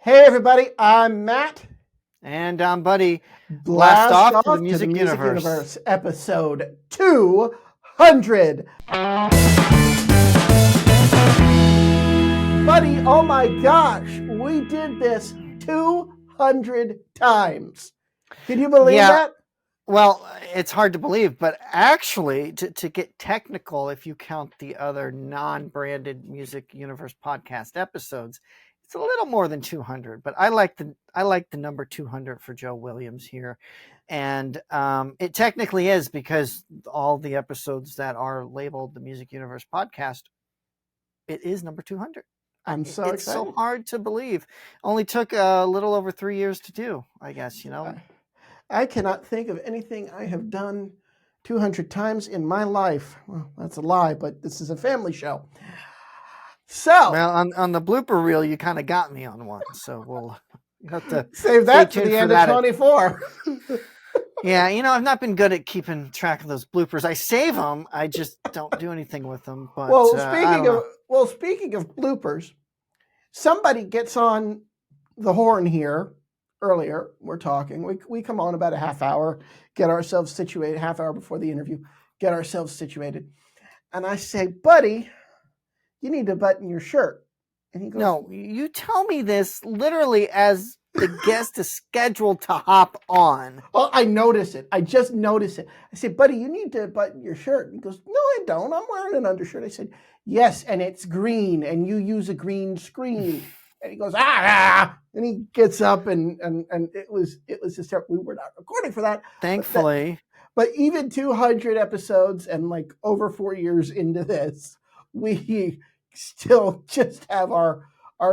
Hey everybody, I'm Matt. And Buddy, blast Blast off to the off to the music Music universe. Universe, episode 200. Buddy, oh my gosh, we did this 200 times. Can you believe Yeah, that? well, it's hard to believe, but actually, to get technical, if you count the other non-branded Music Universe podcast episodes, it's a little more than 200. But I like the number 200 for Joe Williams here, and it technically is because all the episodes that are labeled the Music Universe podcast, it is number 200. I'm so It's excited. so hard to believe. Only took a little over 3 years to do, I guess, I cannot think of anything I have done 200 times in my life. Well, that's a lie, but this is a family show. So, Well, on the blooper reel, you kind of got me on one, so we'll have to save stay that for tuned the for end of that. 24. Yeah, I've not been good at keeping track of those bloopers. I save them, I just don't do anything with them. But Well, I don't know. speaking of bloopers, somebody gets on the horn here earlier. We're talking. We come on about a half hour, get ourselves situated, half hour before the interview, get ourselves situated. And I say, buddy, you need to button your shirt. And he goes, No, you tell me this literally as the guest is scheduled to hop on. Oh, I notice it. I just notice it. I say, buddy, you need to button your shirt. And he goes, no, I don't. I'm wearing an undershirt. I said, yes, and it's green, and you use a green screen. And he goes, and he gets up, and it was just terrible. We were not recording for that. Thankfully. But even 200 episodes and like over 4 years into this, we still just have our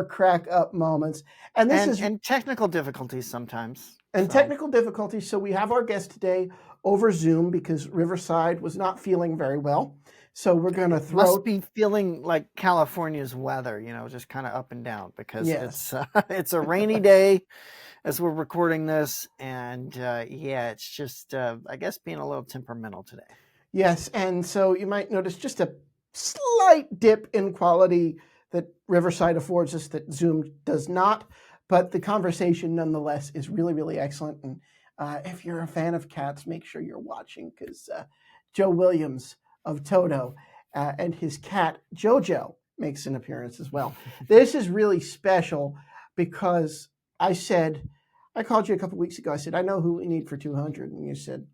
crack up moments. And this is technical difficulties sometimes. Technical difficulties. So we have our guest today over Zoom because Riverside was not feeling very well. So we're going to must be feeling like California's weather, just kind of up and down because it's a rainy day as we're recording this. And it's just, I guess, being a little temperamental today. Yes. And so you might notice just a slight dip in quality that Riverside affords us that Zoom does not. But the conversation, nonetheless, is really, really excellent. And if you're a fan of cats, make sure you're watching because Joe Williams of Toto and his cat, Jojo, makes an appearance as well. This is really special because I called you a couple weeks ago. I said, I know who we need for 200. And you said,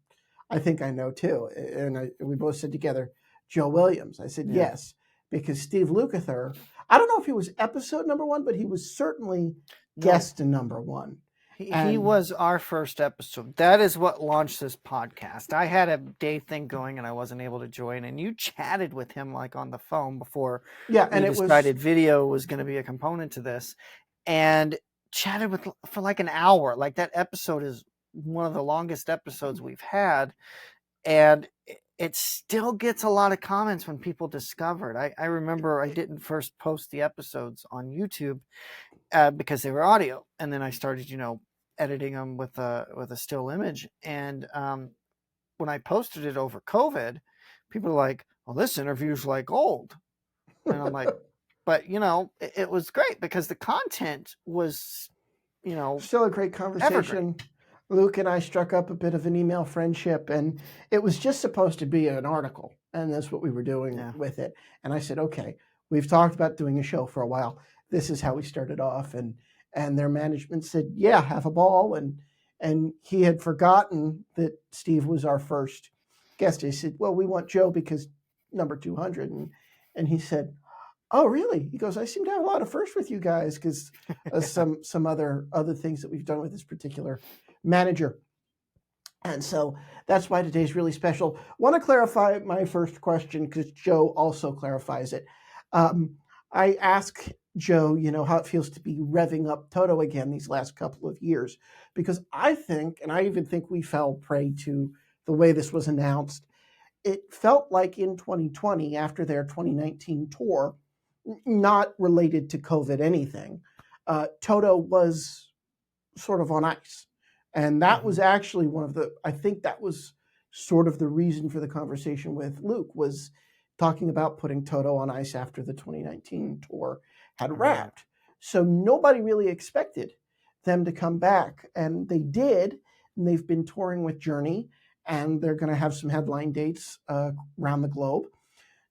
I think I know too. And we both said together, Joe Williams. I said, yes, because Steve Lukather, I don't know if he was episode number 1, but he was certainly guest number 1. He was our first episode. That is what launched this podcast. I had a day thing going and I wasn't able to join. And you chatted with him like on the phone before we decided video was going to be a component to this. And chatted for like an hour. Like that episode is one of the longest episodes we've had. And it still gets a lot of comments when people discover it. I remember I didn't first post the episodes on YouTube because they were audio, and then I started, editing them with a still image. And when I posted it over COVID, people are like, "Well, this interview's like old," and I'm like, "But it was great because the content was, still a great conversation." Evergreen. Luke and I struck up a bit of an email friendship, and it was just supposed to be an article, and that's what we were doing with it. And I said, okay, we've talked about doing a show for a while. This is how we started off. And their management said, yeah, have a ball. And he had forgotten that Steve was our first guest. He said, well, we want Joe because number 200. And he said, oh, really? He goes, I seem to have a lot of firsts with you guys because some other things that we've done with this particular manager. And so that's why today's really special. Want to clarify my first question because Joe also clarifies it. I ask Joe, how it feels to be revving up Toto again these last couple of years, because I think, and I even think we fell prey to the way this was announced. It felt like in 2020, after their 2019 tour, not related to COVID anything, Toto was sort of on ice. And that was actually I think that was sort of the reason for the conversation with Luke, was talking about putting Toto on ice after the 2019 tour had wrapped. So nobody really expected them to come back, and they did. And they've been touring with Journey, and they're going to have some headline dates around the globe.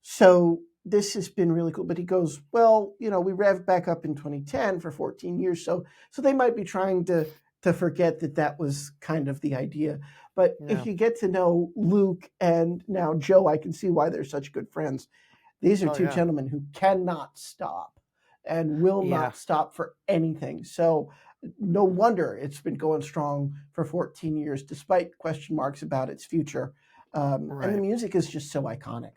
So this has been really cool. But he goes, well, we revved back up in 2010 for 14 years. So they might be trying to forget that was kind of the idea. But if you get to know Luke and now Joe, I can see why they're such good friends. These are two gentlemen who cannot stop and will not stop for anything. So no wonder it's been going strong for 14 years, despite question marks about its future. And the music is just so iconic.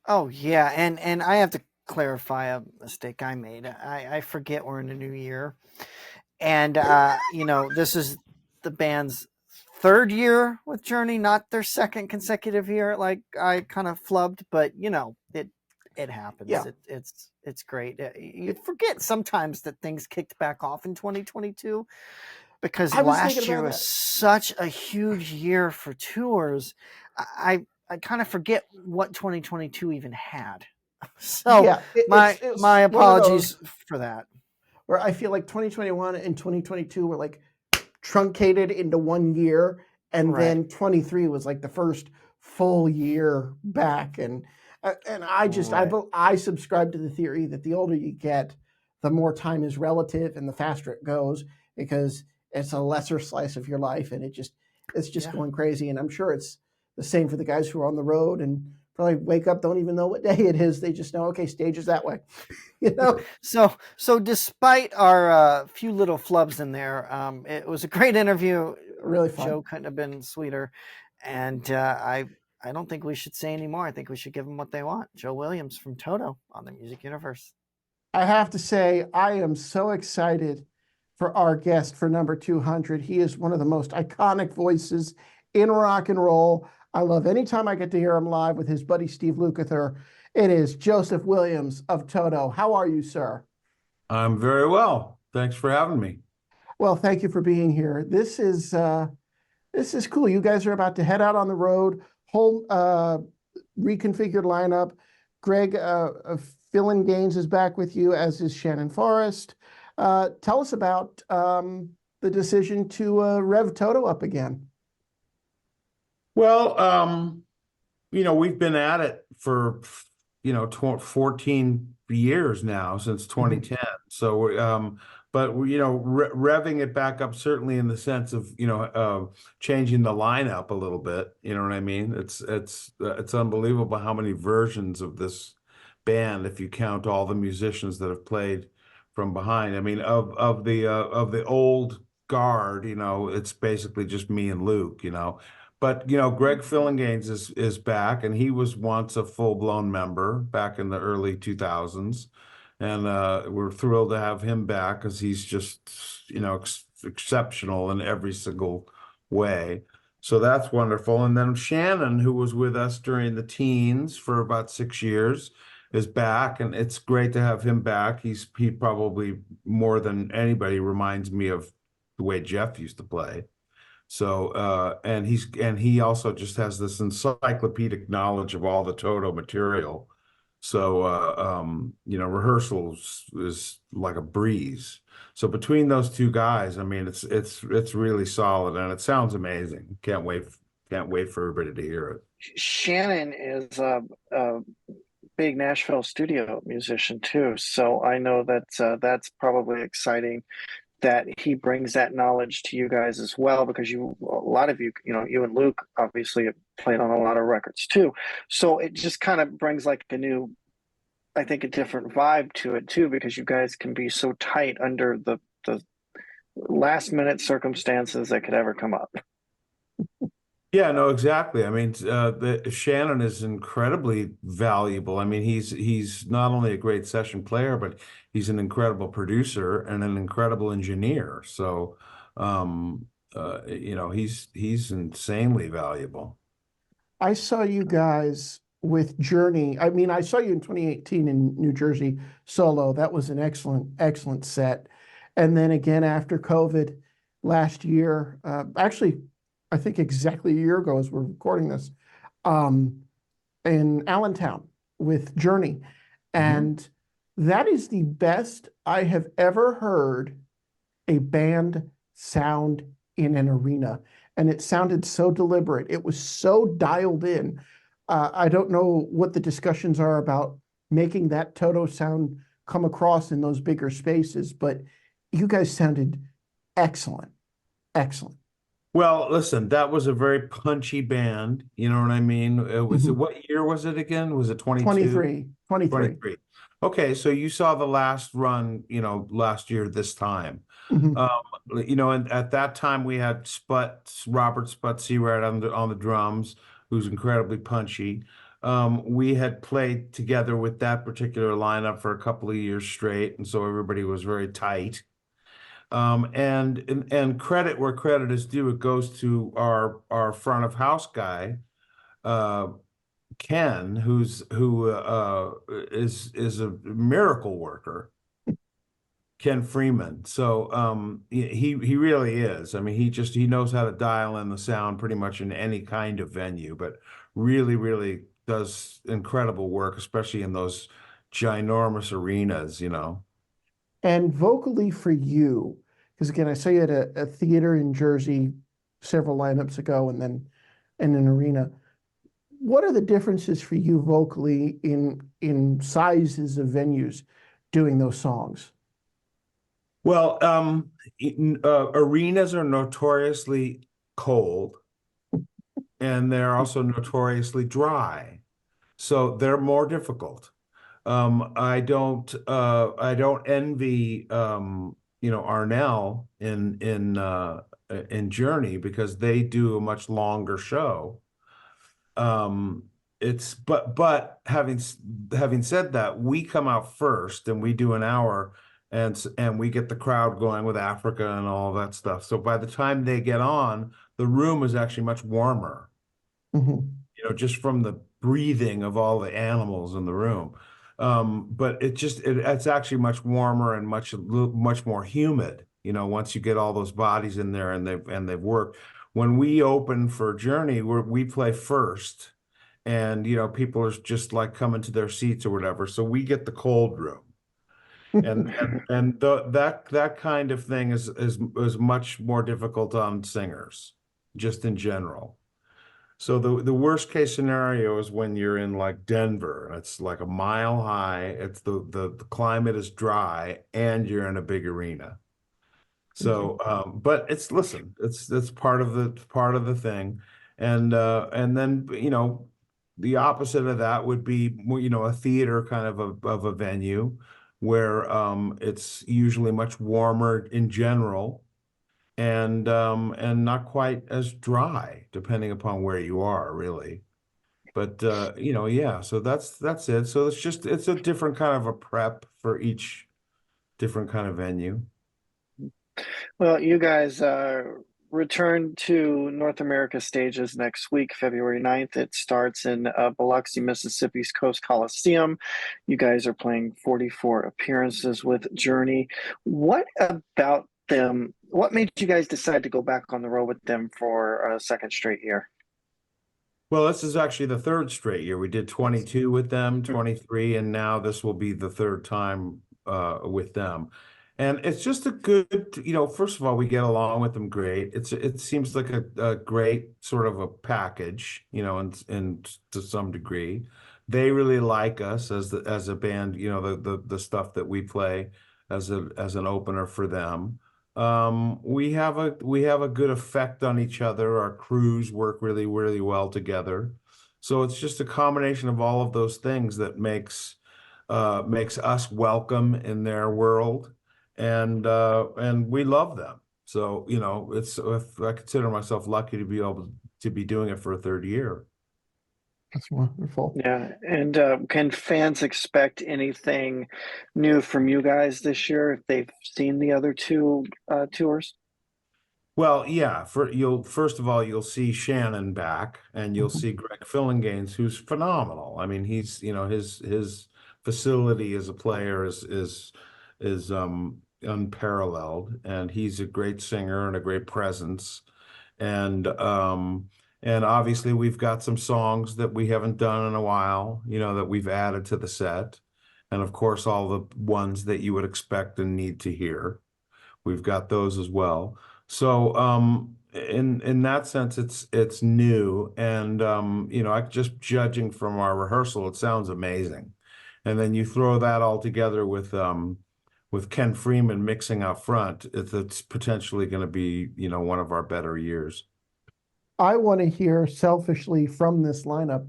Oh, yeah. And I have to clarify a mistake I made. I forget we're in a new year. And, this is the band's third year with Journey, not their second consecutive year. Like I kind of flubbed, but it happens. Yeah. It's great. You forget sometimes that things kicked back off in 2022 because last year was such a huge year for tours. I kind of forget what 2022 even had. So my apologies for that. Where I feel like 2021 and 2022 were like truncated into 1 year, and then 23 was like the first full year back. And I subscribe to the theory that the older you get, the more time is relative and the faster it goes, because it's a lesser slice of your life, and it's just going crazy. And I'm sure it's the same for the guys who are on the road and probably wake up, don't even know what day it is. They just know, okay, stage is that way. So despite our few little flubs in there, it was a great interview. Really fun. Joe couldn't have been sweeter. And I don't think we should say any more. I think we should give them what they want. Joe Williams from Toto on the Music Universe. I have to say, I am so excited for our guest for number 200. He is one of the most iconic voices in rock and roll. I love any time I get to hear him live with his buddy Steve Lukather. It is Joseph Williams of Toto. How are you, sir? I'm very well. Thanks for having me. Well, thank you for being here. This is cool. You guys are about to head out on the road. Whole reconfigured lineup. Greg Philin Gaines is back with you, as is Shannon Forrest. Tell us about the decision to rev Toto up again. Well, we've been at it for 14 years now, since 2010. So but revving it back up, certainly in the sense of changing the lineup a little bit. You know what I mean? It's unbelievable how many versions of this band, if you count all the musicians that have played from behind. I mean, of the old guard, it's basically just me and Luke. But Greg Phillinganes is back, and he was once a full-blown member back in the early 2000s. And we're thrilled to have him back, because he's just exceptional in every single way. So that's wonderful. And then Shannon, who was with us during the teens for about 6 years, is back, and it's great to have him back. He probably more than anybody reminds me of the way Jeff used to play. So and he also just has this encyclopedic knowledge of all the Toto material. So rehearsals is like a breeze. So between those two guys, I mean, it's really solid, and it sounds amazing. Can't wait for everybody to hear it. Shannon is a big Nashville studio musician too, so I know that's probably exciting that he brings that knowledge to you guys as well, because a lot of you and Luke obviously have played on a lot of records too. So it just kind of brings like a different vibe to it too, because you guys can be so tight under the last minute circumstances that could ever come up. Yeah, no, exactly. I mean, Shannon is incredibly valuable. I mean, he's not only a great session player, but he's an incredible producer and an incredible engineer. So, he's insanely valuable. I saw you guys with Journey. I mean, I saw you in 2018 in New Jersey solo. That was an excellent set. And then again after COVID last year, actually, I think exactly a year ago as we're recording this, in Allentown with Journey. And That is the best I have ever heard a band sound in an arena. And it sounded so deliberate. It was so dialed in. I don't know what the discussions are about making that Toto sound come across in those bigger spaces, but you guys sounded excellent. Excellent. Well, listen, that was a very punchy band. You know what I mean? What year was it again? Was it 22? 23. 23. 23. Okay, so you saw the last run, last year this time. Mhm. And at that time we had Robert Sput Seawright on the drums, who's incredibly punchy. We had played together with that particular lineup for a couple of years straight, and so everybody was very tight. And credit where credit is due, it goes to our front of house guy, uh, Ken, who is a miracle worker, Ken Freeman. So he really is. I mean, he knows how to dial in the sound pretty much in any kind of venue, but really, really does incredible work, especially in those ginormous arenas, And vocally for you, because again, I saw you at a theater in Jersey several lineups ago and then in an arena. What are the differences for you vocally in sizes of venues doing those songs? Well, arenas are notoriously cold, and they're also notoriously dry, so they're more difficult. I don't envy Arnell in Journey, because they do a much longer show. But having said that, we come out first and we do an hour, and we get the crowd going with Africa and all that stuff. So by the time they get on, the room is actually much warmer, Mhm. just from the breathing of all the animals in the room. But it's actually much warmer and much more humid, once you get all those bodies in there and they've worked. When we open for Journey, we play first, and people are just like coming to their seats or whatever, so we get the cold room. That kind of thing is much more difficult on singers, just in general. So the worst case scenario is when you're in like Denver. It's like a mile high. It's the climate is dry, and you're in a big arena. So, but listen, it's part of the thing, and then the opposite of that would be a theater kind of a venue where it's usually much warmer in general, and not quite as dry, depending upon where you are, really. But yeah, so that's it. So it's a different kind of a prep for each different kind of venue. Well, you guys return to North America stages next week, February 9th. It starts in Biloxi, Mississippi's Coast Coliseum. You guys are playing 44 appearances with Journey. What about them? What made you guys decide to go back on the road with them for a second straight year? Well, this is actually the third straight year. We did 22 with them, 23, and now this will be the third time with them. And it's just a good, first of all, we get along with them great. It seems like a great sort of a package, and to some degree. They really like us as a band, the stuff that we play as an opener for them. We have a good effect on each other. Our crews work really, really well together. So it's just a combination of all of those things that makes us welcome in their world, and we love them. So, I consider myself lucky to be able to be doing it for a third year. That's wonderful. Yeah, and can fans expect anything new from you guys this year if they've seen the other two tours? Well, yeah, first of all, you'll see Shannon back, and you'll Mhm. see Greg Fillinganes, who's phenomenal. I mean, he's, his facility as a player is unparalleled, and he's a great singer and a great presence. And obviously we've got some songs that we haven't done in a while, that we've added to the set. and of course all the ones that you would expect and need to hear. We've got those as well. So in that sense, it's new, and just judging from our rehearsal, it sounds amazing. And then you throw that all together with Ken Freeman mixing out front, it's potentially going to be, one of our better years. I want to hear selfishly from this lineup.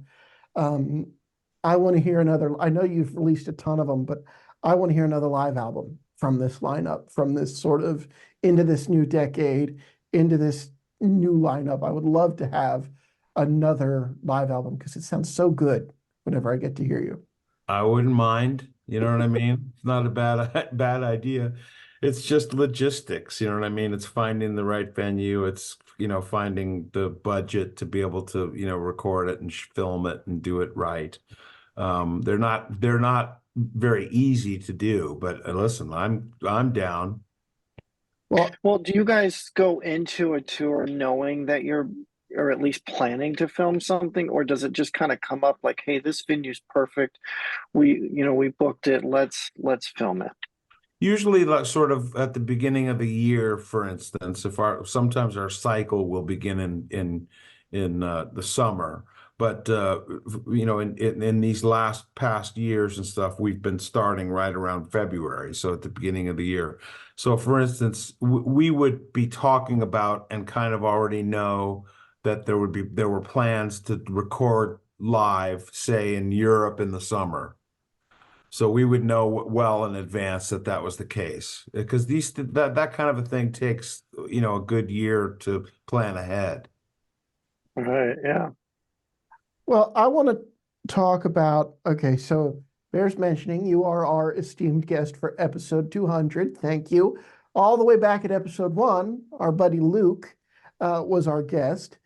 I want to hear another. I know you've released a ton of them, but I want to hear another live album from this lineup, from this sort of into this new decade, into this new lineup. I would love to have another live album because it sounds so good whenever I get to hear you. I wouldn't mind, you know what I mean? It's not a bad idea. It's just logistics, you know what I mean? It's finding the right venue. It's, finding the budget to be able to, record it and film it and do it right. They're not very easy to do, but listen, I'm down. Well, do you guys go into a tour knowing that you're, or at least planning to film something, or does it just kind of come up like, hey, this venue's perfect. We booked it. Let's film it. Usually, like sort of at the beginning of the year, for instance, sometimes our cycle will begin in the summer, but in these past years and stuff, we've been starting right around February, so at the beginning of the year. So, for instance, we would be talking about and kind of already know that there were plans to record live, say in Europe in the summer. So we would know well in advance that was the case, because that kind of a thing takes, a good year to plan ahead. Right. Yeah. Well, I want to talk about, okay, so bears mentioning you are our esteemed guest for episode 200. Thank you. All the way back at episode 1, our buddy Luke was our guest,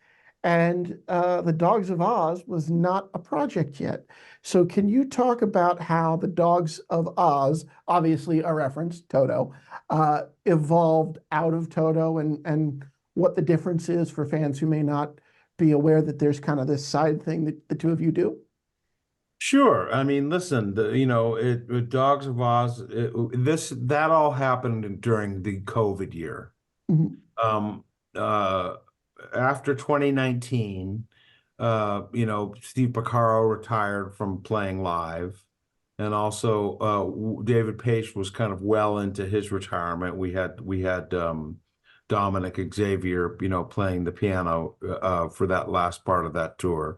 and the Dogs of Oz was not a project yet. So can you talk about how the Dogs of Oz, obviously a reference, Toto, evolved out of Toto, and what the difference is for fans who may not be aware that there's kind of this side thing that the two of you do? Sure. I mean, listen, Dogs of Oz, that all happened during the COVID year. Mm-hmm. After 2019, Steve Porcaro retired from playing live, and also David Paich was kind of well into his retirement. We had Dominic Xavier, playing the piano for that last part of that tour.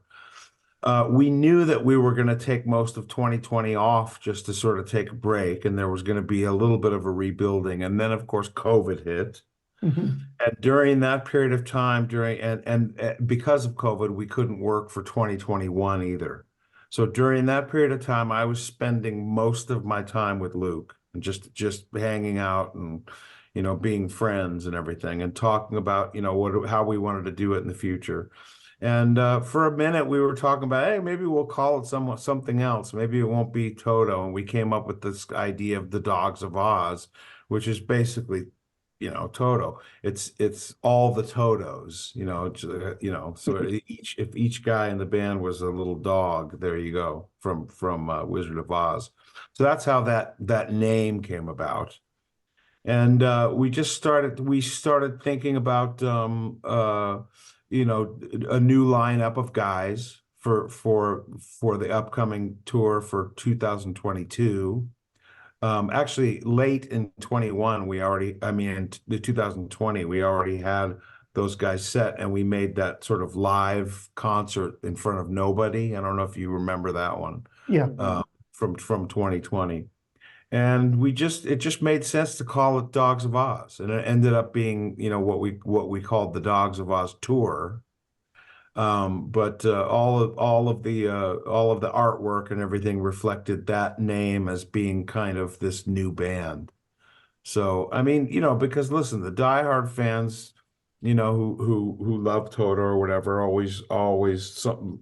We knew that we were going to take most of 2020 off just to sort of take a break, and there was going to be a little bit of a rebuilding. And then, of course, COVID hit. Mm-hmm. And during that period of time, because of COVID, we couldn't work for 2021 either. So during that period of time, I was spending most of my time with Luke and just hanging out and, being friends and everything, and talking about, how we wanted to do it in the future. And for a minute, we were talking about, hey, maybe we'll call it something else. Maybe it won't be Toto. And we came up with this idea of the Dogs of Oz, which is basically, Toto. It's all the Totos, So if each guy in the band was a little dog, there you go, from Wizard of Oz. So that's how that name came about. And we started thinking about a new lineup of guys for the upcoming tour for 2022. Actually, late in 21, in the 2020, we already had those guys set, and we made that sort of live concert in front of nobody. I don't know if you remember that one. Yeah. From 2020. And it just made sense to call it Dogs of Oz, and it ended up being, what we called the Dogs of Oz tour. But all of the artwork and everything reflected that name as being kind of this new band. So I mean, because listen, the diehard fans, who love Toto or whatever, always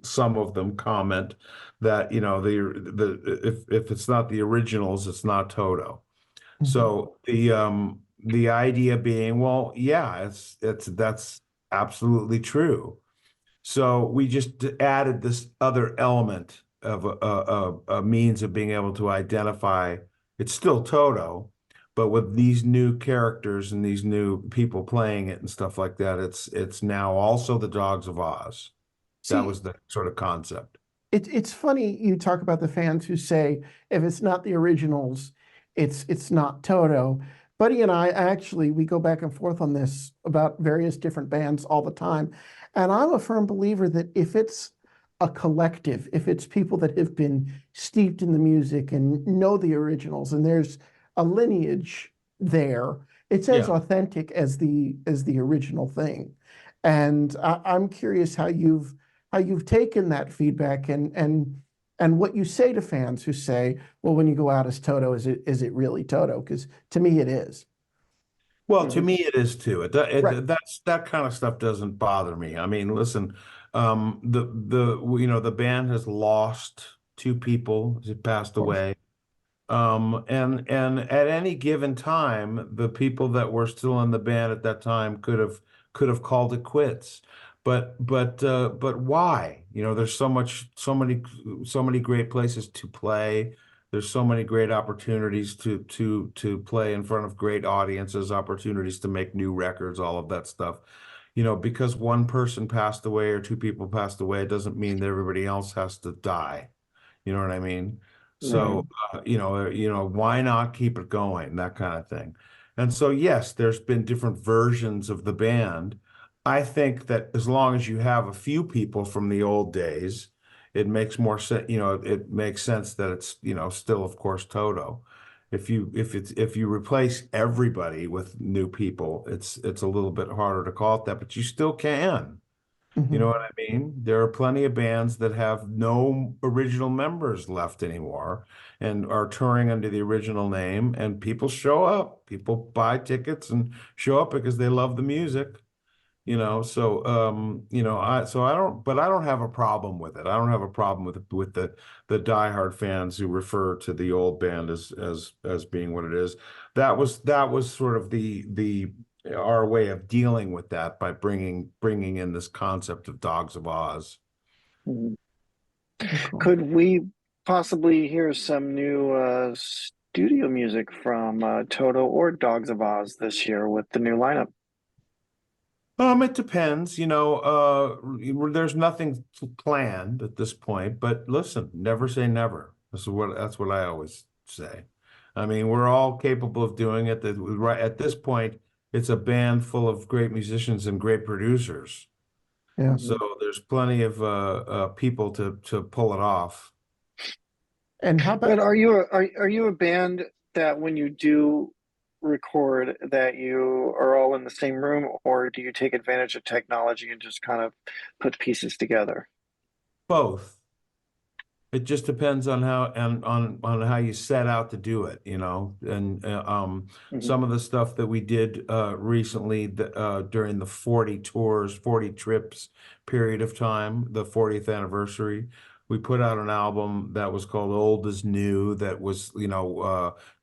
some of them comment that if it's not the originals, it's not Toto. Mm-hmm. So the idea being, well, yeah, that's absolutely true. So we just added this other element a means of being able to identify. It's still Toto, but with these new characters and these new people playing it and stuff like that, it's now also the Dogs of Oz. That was the sort of concept. It's funny you talk about the fans who say if it's not the originals, it's not Toto. Buddy and I actually we go back and forth on this about various different bands all the time, and I'm a firm believer that if it's a collective, if it's people that have been steeped in the music and know the originals, and there's a lineage there, it's as authentic as the original thing. And I'm curious how you've taken that feedback and what you say to fans who say, well, when you go out as Toto, is it really Toto? Because to me, it is. Well, to me, it is too. That kind of stuff doesn't bother me. I mean, listen, the band has lost two people as it passed away. And at any given time, the people that were still in the band at that time could have called it quits. But why? There's so many great places to play. There's so many great opportunities to play in front of great audiences, opportunities to make new records, all of that stuff. Because one person passed away or two people passed away, it doesn't mean that everybody else has to die. You know what I mean? So, why not keep it going? That kind of thing. And so, yes, there's been different versions of the band. I think that as long as you have a few people from the old days, it makes more sense. It makes sense that it's, still, of course, Toto. If you replace everybody with new people, it's a little bit harder to call it that, but you still can. You know what I mean? There are plenty of bands that have no original members left anymore and are touring under the original name, and people show up. People buy tickets and show up because they love the music. So I don't have a problem with it. I don't have a problem with the diehard fans who refer to the old band as being what it is. That was sort of our way of dealing with that by bringing in this concept of Dogs of Oz. Could we possibly hear some new studio music from Toto or Dogs of Oz this year with the new lineup? It depends, there's nothing planned at this point, but listen, never say never. That's what I always say. I mean, we're all capable of doing it. Right at this point, it's a band full of great musicians and great producers. Yeah. So there's plenty of people to pull it off. And how about? But are you a band that when you do record that you are all in the same room, or do you take advantage of technology and just kind of put pieces together? Both. It just depends on how you set out to do it, and some of the stuff that we did recently during the 40 tours, 40 trips period of time, the 40th anniversary. We put out an album that was called Old is New, that was,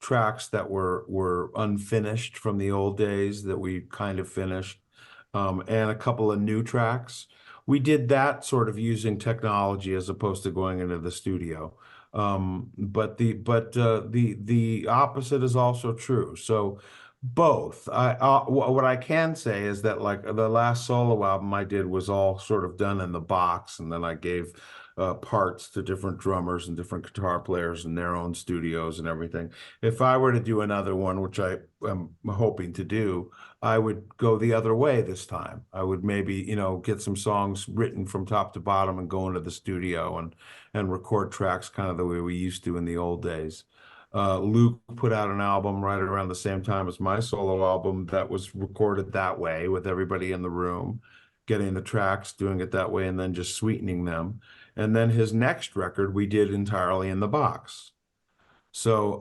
tracks that were unfinished from the old days that we kind of finished, and a couple of new tracks. We did that sort of using technology as opposed to going into the studio. But the opposite is also true. So both. What I can say is that like the last solo album I did was all sort of done in the box, and then I gave parts to different drummers and different guitar players in their own studios and everything. If I were to do another one, which I am hoping to do, I would go the other way this time. I would maybe, get some songs written from top to bottom and go into the studio and record tracks kind of the way we used to in the old days. Luke put out an album right around the same time as my solo album that was recorded that way with everybody in the room, getting the tracks, doing it that way, and then just sweetening them. And then his next record we did entirely in the box. So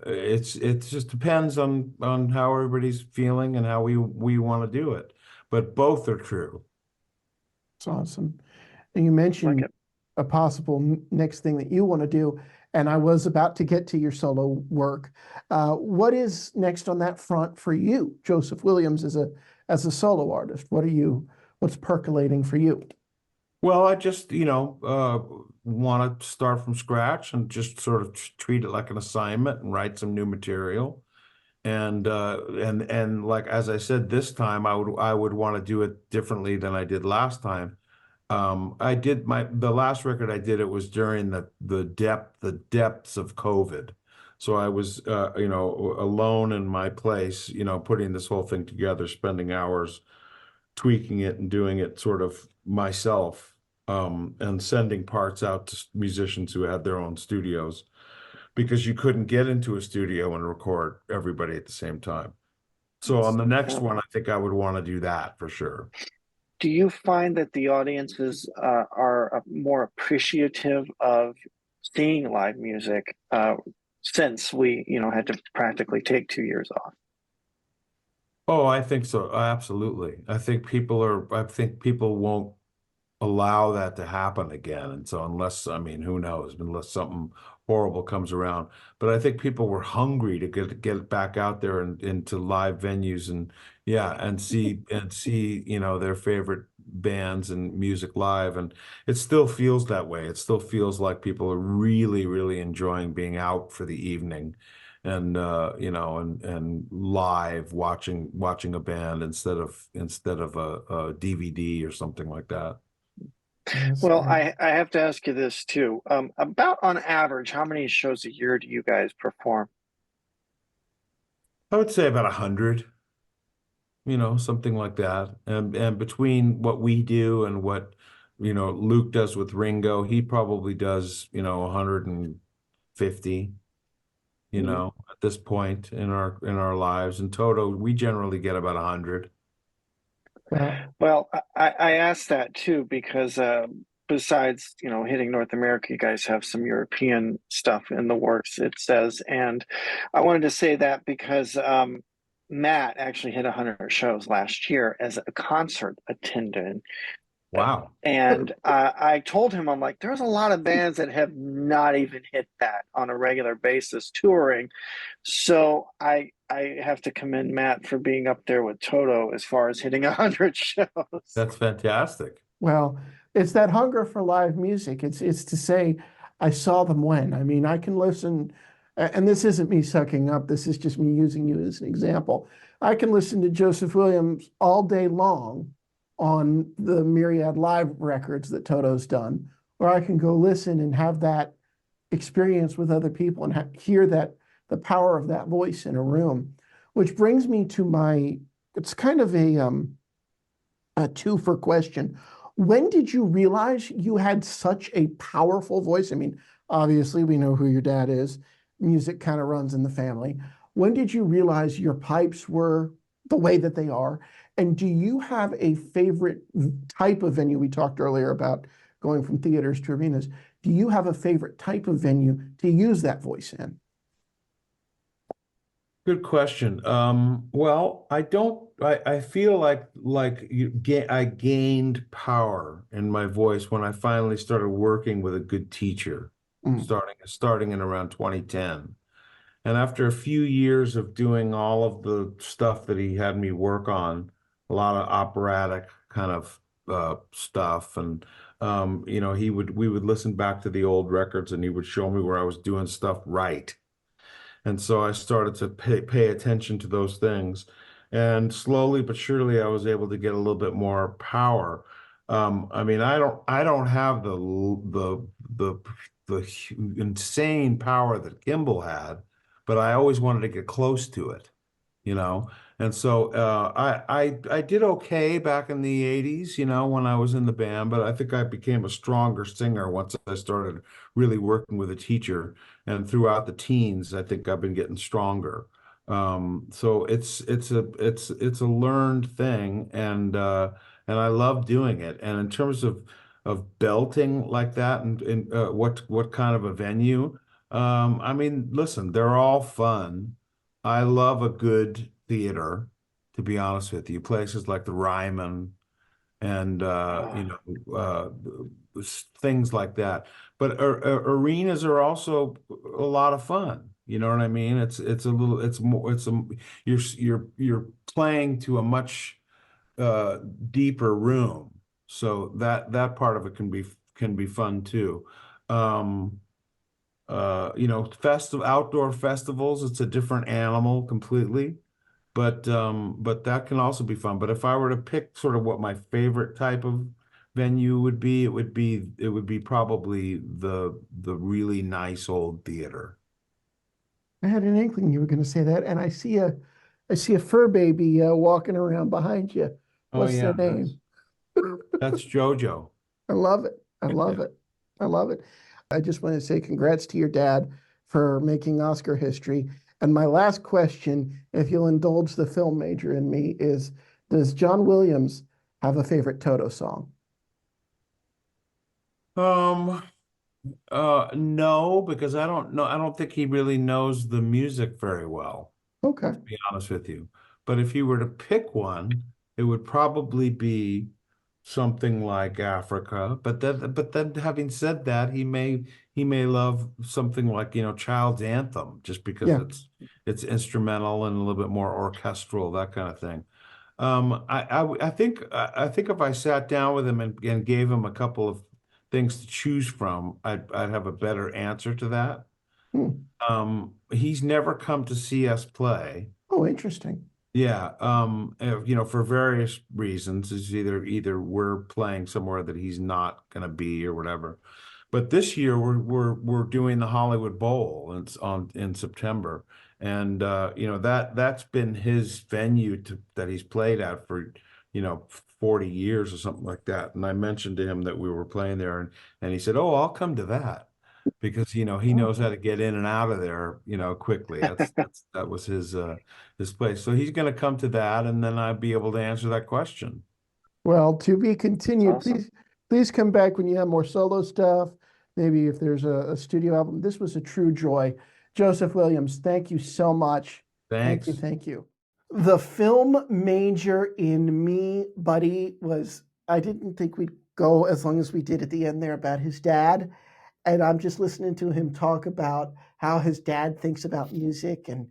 it just depends on how everybody's feeling and how we want to do it. But both are true. It's awesome. And you mentioned a possible next thing that you want to do, and I was about to get to your solo work. What is next on that front for you, Joseph Williams, as a solo artist? What's percolating for you? Well, I just, want to start from scratch and just sort of treat it like an assignment and write some new material. And like as I said, this time I would want to do it differently than I did last time. The last record I did, it was during the depths of COVID. So I was alone in my place, putting this whole thing together, spending hours tweaking it and doing it sort of myself, and sending parts out to musicians who had their own studios because you couldn't get into a studio and record everybody at the same time. So on the next one, I think I would want to do that for sure. Do you find that the audiences are more appreciative of seeing live music since we, had to practically take 2 years off? Oh, I think so. Absolutely. I think people won't allow that to happen again. And so I mean, who knows, unless something horrible comes around. But I think people were hungry to get back out there and into live venues and see, their favorite bands and music live. And it still feels that way. It still feels like people are really, really enjoying being out for the evening and and live watching a band instead of a DVD or something like that. Well, I have to ask you this too. About on average, how many shows a year do you guys perform? I would say about 100, something like that. And between what we do and what, Luke does with Ringo, he probably does, 150, at this point in our lives. And Toto, we generally get about 100. Well, I asked that too because besides hitting North America, you guys have some European stuff in the works, it says, and I wanted to say that because Matt actually hit 100 shows last year as a concert attendant. Wow. And I told him, I'm like, there's a lot of bands that have not even hit that on a regular basis touring. So I have to commend Matt for being up there with Toto as far as hitting 100 shows. That's fantastic. Well, it's that hunger for live music. It's to say, I saw them when. I mean, I can listen, and this isn't me sucking up. This is just me using you as an example. I can listen to Joseph Williams all day long on the myriad live records that Toto's done, or I can go listen and have that experience with other people and hear the power of that voice in a room, which brings me to it's kind of a two-for question. When did you realize you had such a powerful voice? I mean, obviously we know who your dad is. Music kind of runs in the family. When did you realize your pipes were the way that they are? And do you have a favorite type of venue? We talked earlier about going from theaters to arenas. Do you have a favorite type of venue to use that voice in? Good question. Well, I feel like I gained power in my voice when I finally started working with a good teacher, starting in around 2010. And after a few years of doing all of the stuff that he had me work on, a lot of operatic kind of stuff, and we would listen back to the old records, and he would show me where I was doing stuff right. And so I started to pay attention to those things, and slowly but surely I was able to get a little bit more power. I mean, I don't have the insane power that Kimball had, but I always wanted to get close to it, And so I did okay back in the 80s, when I was in the band, but I think I became a stronger singer once I started really working with a teacher. And throughout the teens, I think I've been getting stronger. So it's a learned thing, and I love doing it. And in terms of belting like that, and what kind of a venue, I mean, listen, they're all fun. I love a good theater, to be honest with you. Places like the Ryman and things like that. But arenas are also a lot of fun. You know what I mean? You're playing to a much deeper room. So that part of it can be fun too. Um, outdoor festivals, it's a different animal completely, but that can also be fun. But if I were to pick sort of what my favorite type of venue would be, it would be probably the really nice old theater. I had an inkling you were going to say that, and I see a fur baby walking around behind you. Oh What's yeah, their name? that's JoJo. I love it. I love Yeah. it. I love it. I just want to say congrats to your dad for making Oscar history. And my last question, if you'll indulge the film major in me, is does John Williams have a favorite Toto song? Um, no, because I don't know. I don't think he really knows the music very well, Okay. to be honest with you. But if you were to pick one, it would probably be something like Africa. But then having said that, he may love something like, Child's Anthem, just because Yeah. it's instrumental and a little bit more orchestral, that kind of thing. I think if I sat down with him and gave him a couple of things to choose from, I'd have a better answer to that. Hmm. He's never come to see us play. Oh, interesting. Yeah, for various reasons, is either we're playing somewhere that he's not going to be or whatever. But this year we're doing the Hollywood Bowl, and it's on in September, and that's been his venue that he's played at for 40 years or something like that. And I mentioned to him that we were playing there, and he said, "Oh, I'll come to that." Because he knows how to get in and out of there quickly. That was his place. So he's going to come to that, and then I'd be able to answer that question. Well, to be continued. Awesome. Please come back when you have more solo stuff. Maybe if there's a studio album. This was a true joy. Joseph Williams, thank you so much. Thank you, Thanks. thank you. The film major in me, buddy, was I didn't think we'd go as long as we did at the end there about his dad. And I'm just listening to him talk about how his dad thinks about music and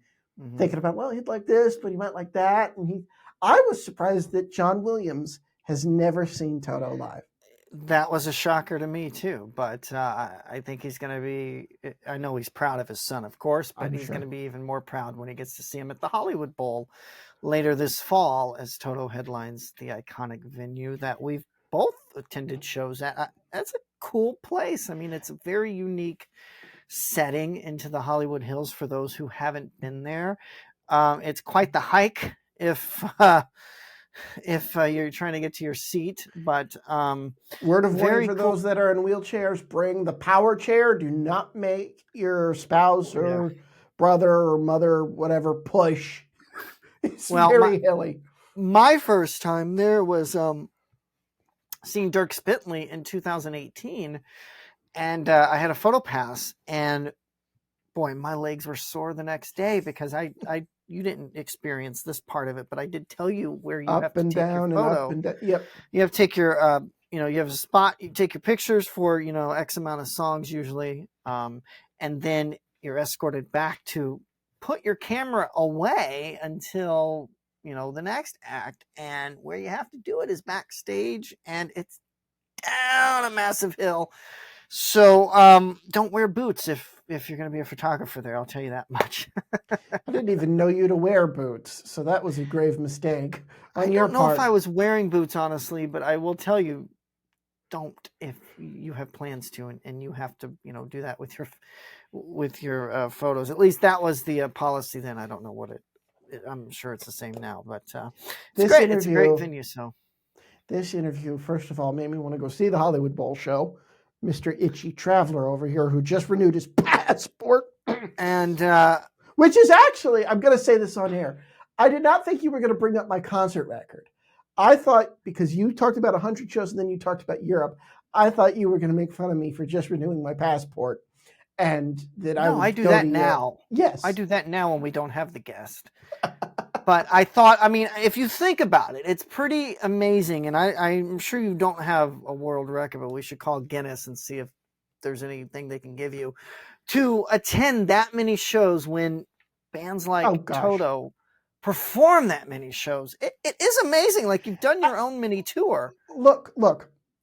thinking about, well, he'd like this, but he might like that. And I was surprised that John Williams has never seen Toto live. That was a shocker to me too, but I think he's going to be, I know he's proud of his son, of course, but he's going to be even more proud when he gets to see him at the Hollywood Bowl later this fall as Toto headlines the iconic venue that we've both attended shows at. That's a cool place. I mean, it's a very unique setting into the Hollywood Hills for those who haven't been there. It's quite the hike if you're trying to get to your seat, but word of warning for those that are in wheelchairs: bring the power chair. Do not make your spouse or brother or mother, whatever, push. It's very hilly. My first time there was seeing Dirk Spitley in 2018, and I had a photo pass, and boy, my legs were sore the next day because you didn't experience this part of it, but I did tell you where you have to take your photo. And up and down. Yep. You have to take your, you have a spot, you take your pictures for, X amount of songs usually. And then you're escorted back to put your camera away until, the next act. And where you have to do it is backstage, and it's down a massive hill. So don't wear boots if you're going to be a photographer there. I'll tell you that much. I didn't even know you to wear boots, so that was a grave mistake on your part. I don't know if I was wearing boots, honestly, but I will tell you, don't if you have plans to, and you have to, do that with your photos. At least that was the policy then. I don't know what I'm sure it's the same now, but it's great. It's a great venue. So this interview, first of all, made me want to go see the Hollywood Bowl show. Mr. Itchy Traveler over here, who just renewed his passport. And which is actually, I'm going to say this on air, I did not think you were going to bring up my concert record. I thought, because you talked about 100 shows and then you talked about Europe, I thought you were going to make fun of me for just renewing my passport. And that I do that now. Yes. I do that now when we don't have the guest. But I thought, I mean, if you think about it, it's pretty amazing. And I'm sure you don't have a world record, but we should call Guinness and see if there's anything they can give you to attend that many shows when bands like Toto perform that many shows. It is amazing. Like, you've done your own mini tour. Look,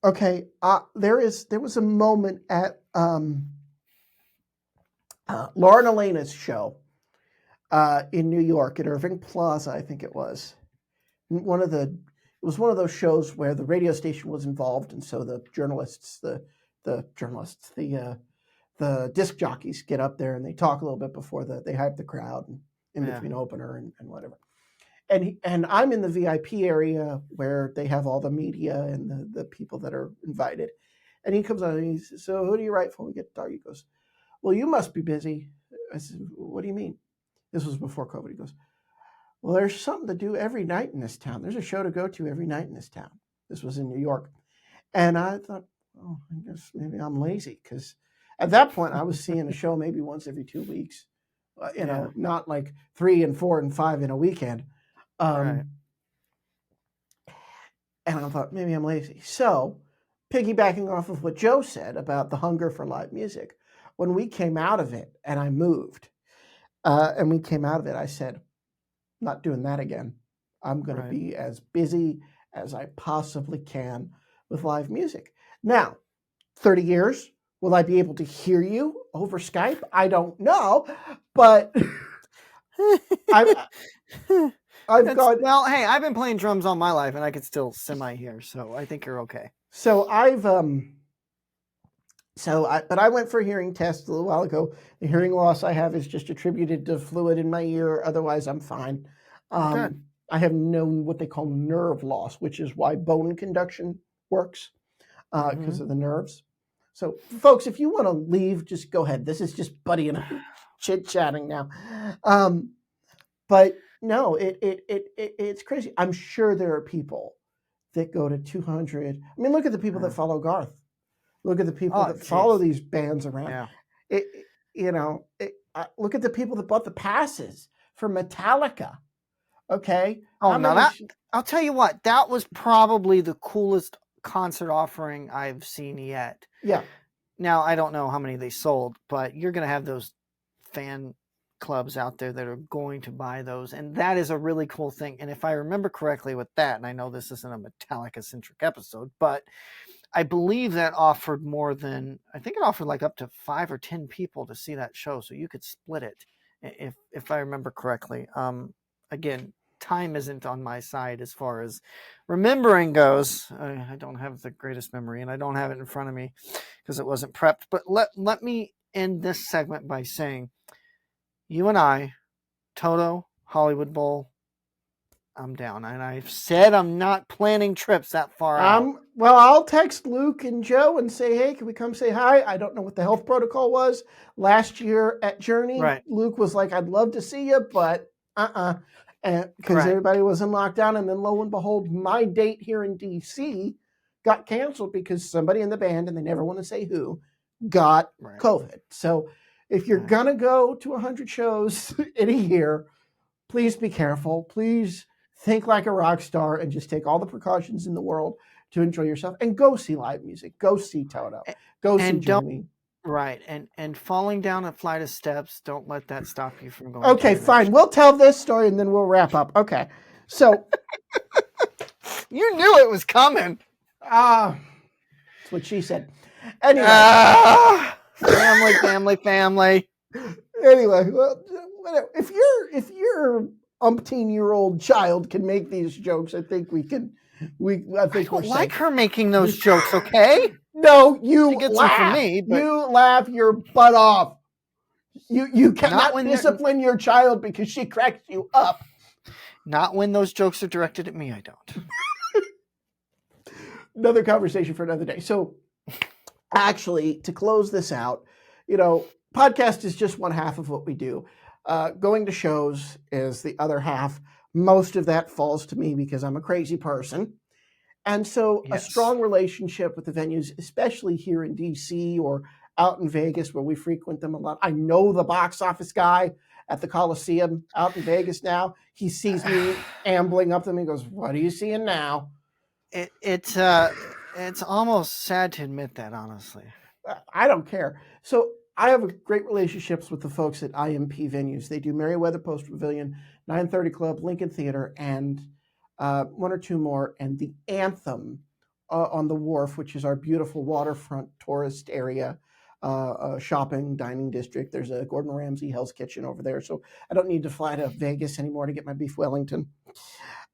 Okay, there was a moment at Laura and Elena's show in New York at Irving Plaza, I think it was. It was one of those shows where the radio station was involved, and so the journalists, the disc jockeys get up there and they talk a little bit before they hype the crowd and in between opener and whatever. And I'm in the VIP area where they have all the media and the people that are invited. And he comes on and he says, "So who do you write for?" We get dark. He goes, "Well, you must be busy." I said, "What do you mean?" This was before COVID. He goes, "Well, there's something to do every night in this town. There's a show to go to every night in this town." This was in New York. And I thought, oh, I guess maybe I'm lazy, because at that point I was seeing a show maybe once every 2 weeks, not like 3 and 4 and 5 in a weekend. Right. And I thought maybe I'm lazy. So, piggybacking off of what Joe said about the hunger for live music, when we came out of it and I moved, and we came out of it, I said, not doing that again. I'm going to be as busy as I possibly can with live music. Now, 30 years, will I be able to hear you over Skype? I don't know, but well, hey, I've been playing drums all my life and I could still semi hear, so I think you're okay. So but I went for a hearing test a little while ago. The hearing loss I have is just attributed to fluid in my ear. Otherwise, I'm fine. Good. I have what they call nerve loss, which is why bone conduction works, because of the nerves. So, folks, if you want to leave, just go ahead. This is just Buddy and I chit-chatting now. But no, it's crazy. I'm sure there are people that go to 200. I mean, look at the people that follow Garth. Look at the people that follow these bands around. Yeah. Look at the people that bought the passes for Metallica. Okay. I'll tell you what, that was probably the coolest concert offering I've seen yet. Yeah. Now, I don't know how many they sold, but you're going to have those fan clubs out there that are going to buy those. And that is a really cool thing. And if I remember correctly with that, and I know this isn't a Metallica-centric episode, but I believe that offered I think it offered like up to 5 or 10 people to see that show. So you could split it if I remember correctly. Again, time isn't on my side as far as remembering goes. I don't have the greatest memory and I don't have it in front of me because it wasn't prepped. But let me end this segment by saying, you and I, Toto, Hollywood Bowl, I'm down. And I've said I'm not planning trips that far out. Well, I'll text Luke and Joe and say, hey, can we come say hi? I don't know what the health protocol was. Last year at Journey, Luke was like, I'd love to see you, but because everybody was in lockdown. And then lo and behold, my date here in D.C. got canceled because somebody in the band, and they never want to say who, got COVID. So if you're going to go to 100 shows in a year, please be careful. Please think like a rock star and just take all the precautions in the world to enjoy yourself and go see live music. Go see Toto. Go see Journey. Right. And falling down a flight of steps, don't let that stop you from going. Okay, fine. We'll tell this story and then we'll wrap up. Okay. So you knew it was coming. That's what she said. Anyway. Family. Anyway, well, if your umpteen-year-old child can make these jokes, I think we can. I don't like her making those jokes. Okay. No, you gets laugh. Them from me, but... You laugh your butt off. You cannot discipline your child because she cracks you up. Not when those jokes are directed at me. I don't. Another conversation for another day. So, actually, to close this out, podcast is just one half of what we do. Going to shows is the other half. Most of that falls to me because I'm a crazy person. And so a strong relationship with the venues, especially here in DC or out in Vegas where we frequent them a lot. I know the box office guy at the Coliseum out in Vegas now. He sees me ambling up to me and goes, "What are you seeing now?" It's almost sad to admit that, honestly. I don't care. So I have great relationships with the folks at IMP venues. They do Merriweather Post Pavilion, 930 Club, Lincoln Theater, and one or two more. And the Anthem on the wharf, which is our beautiful waterfront tourist area, shopping, dining district. There's a Gordon Ramsay Hell's Kitchen over there, so I don't need to fly to Vegas anymore to get my beef Wellington.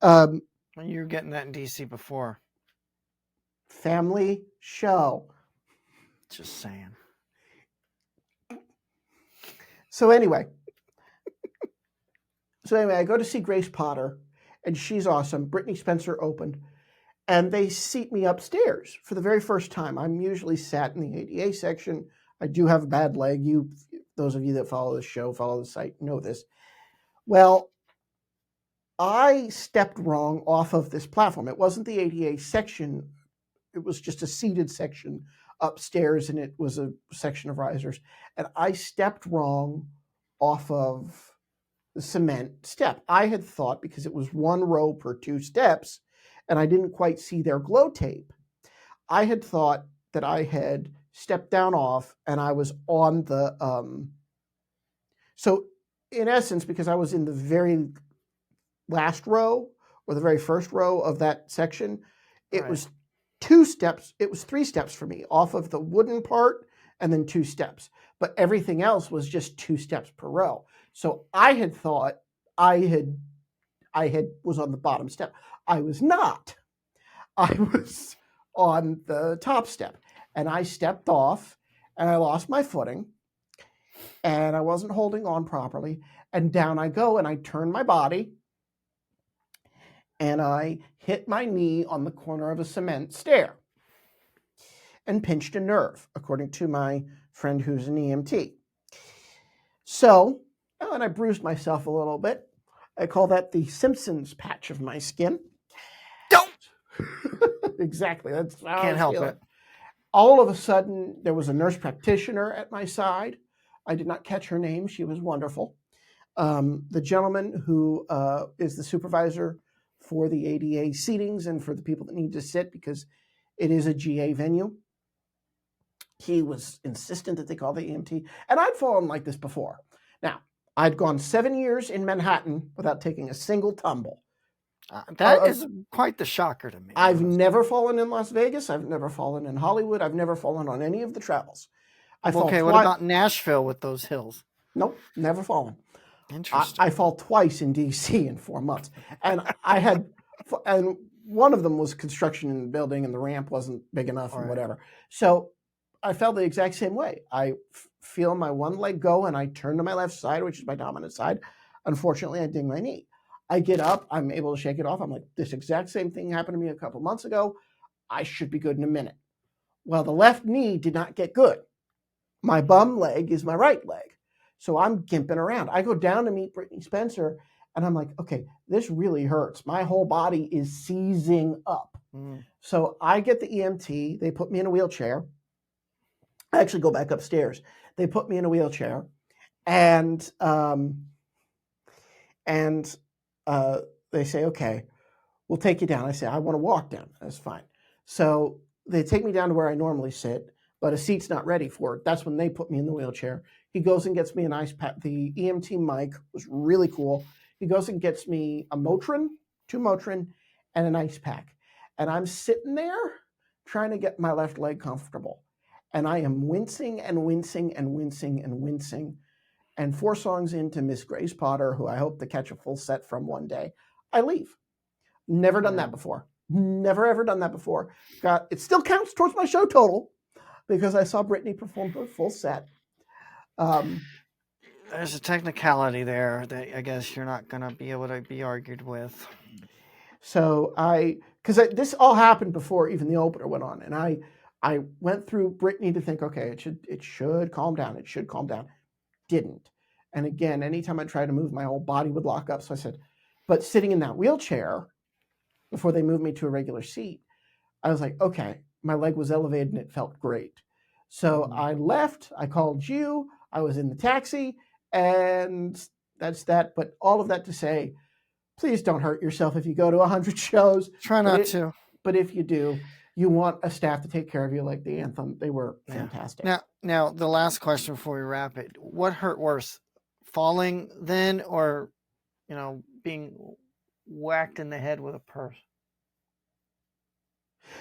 You were getting that in DC before. Family show. Just saying. So anyway, I go to see Grace Potter, and she's awesome. Brittany Spencer opened, and they seat me upstairs for the very first time. I'm usually sat in the ADA section. I do have a bad leg. Those of you that follow the show, follow the site, know this. Well, I stepped wrong off of this platform. It wasn't the ADA section. It was just a seated section upstairs, and it was a section of risers. And I stepped wrong off of the cement step. I had thought, because it was 1 row per 2 steps, and I didn't quite see their glow tape, I had thought that I had stepped down off and I was on the, so in essence, because I was in the very last row or the very first row of that section, it was 2 steps. It was 3 steps for me off of the wooden part and then 2 steps. But everything else was just 2 steps per row. So I had thought I was on the bottom step. I was not. I was on the top step. And I stepped off and I lost my footing and I wasn't holding on properly. And down I go and I turn my body and I hit my knee on the corner of a cement stair and pinched a nerve, according to my friend who's an EMT. So, and I bruised myself a little bit. I call that the Simpsons patch of my skin. Don't! Exactly. That's how Can't help it. All of a sudden, there was a nurse practitioner at my side. I did not catch her name. She was wonderful. The gentleman who is the supervisor for the ADA seatings and for the people that need to sit, because it is a GA venue, he was insistent that they call the EMT. And I'd fallen like this before. Now, I'd gone 7 years in Manhattan without taking a single tumble. That is quite the shocker to me. I've never fallen in Las Vegas. I've never fallen in Hollywood. I've never fallen on any of the travels. Okay, what about Nashville with those hills? Nope, never fallen. Interesting. I fall twice in DC in 4 months. And and one of them was construction in the building and the ramp wasn't big enough and whatever. So I fell the exact same way. I feel my one leg go and I turn to my left side, which is my dominant side. Unfortunately, I ding my knee. I get up, I'm able to shake it off. I'm like, this exact same thing happened to me a couple months ago. I should be good in a minute. Well, the left knee did not get good. My bum leg is my right leg. So I'm gimping around. I go down to meet Brittany Spencer and I'm like, okay, this really hurts. My whole body is seizing up. So I get the EMT. They put me in a wheelchair. I actually go back upstairs. They put me in a wheelchair and they say, okay, we'll take you down. I say, I want to walk down. That's fine. So they take me down to where I normally sit, but a seat's not ready for it. That's when they put me in the wheelchair. He goes and gets me an ice pack. The EMT Mike was really cool. He goes and gets me a Motrin, 2 Motrin, and an ice pack. And I'm sitting there trying to get my left leg comfortable. And I am wincing and wincing and wincing and wincing. And 4 songs into Miss Grace Potter, who I hope to catch a full set from one day, I leave. Never done that before. Never, ever done that before. It still counts towards my show total because I saw Brittany perform her full set. There's a technicality there that I guess you're not going to be able to be argued with. So because this all happened before even the opener went on. And I went through Brittany to think, okay, it should calm down. It should calm down. Didn't. And again, anytime I tried to move, my whole body would lock up. So I said, but sitting in that wheelchair before they moved me to a regular seat, I was like, okay, my leg was elevated and it felt great. So I left, I called you, I was in the taxi, and that's that. But all of that to say, please don't hurt yourself if you go to 100 shows. Try not to. But if you do, you want a staff to take care of you like the Anthem. They were fantastic. Now, the last question before we wrap it. What hurt worse, falling then or, being whacked in the head with a purse?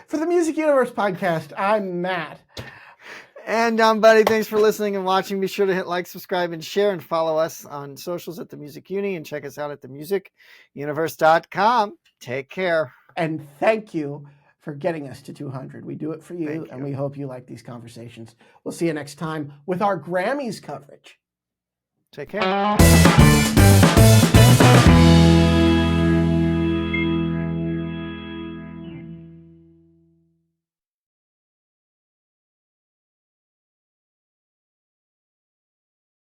For the Music Universe podcast, I'm Matt. And I'm Buddy. Thanks for listening and watching. Be sure to hit like, subscribe, and share, and follow us on socials at The Music Uni, and check us out at themusicuniverse.com. Take care. And thank you for getting us to 200. We do it for you, and we hope you like these conversations. We'll see you next time with our Grammys coverage. Take care.